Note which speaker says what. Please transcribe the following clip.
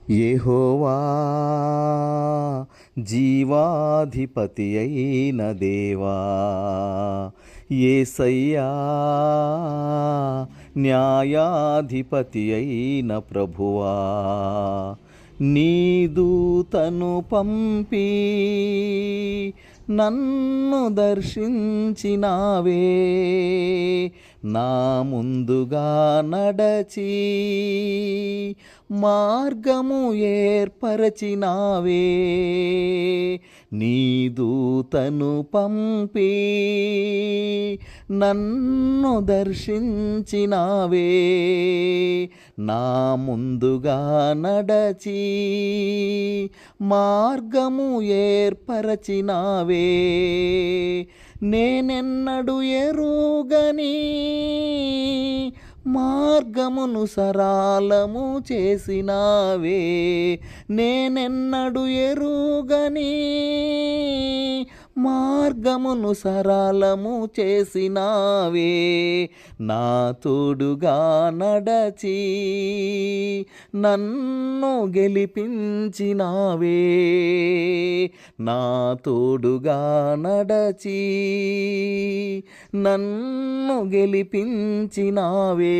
Speaker 1: యెహోవా జీవాధిపతి అయిన దేవా, యేసయ్యా న్యాయాధిపతి అయిన ప్రభువా, నీ దూతను పంపి నన్ను దర్శించినావే, నా ముందుగా నడచి మార్గము ఏర్పరచినావే. నీ దూతను పంపి నన్ను దర్శించినావే, నా ముందుగా నడచి మార్గము ఏర్పరచినావే. నేనెన్నడు ఎరుగని మార్గమును సరళము చేసినావే, నేనెన్నడు ఎరుగని మార్గమును సరళము చేసినావే. నా తోడుగా నడచి నన్ను గెలిపించినావే, నా తోడుగా నడచి నన్ను గెలిపించినావే.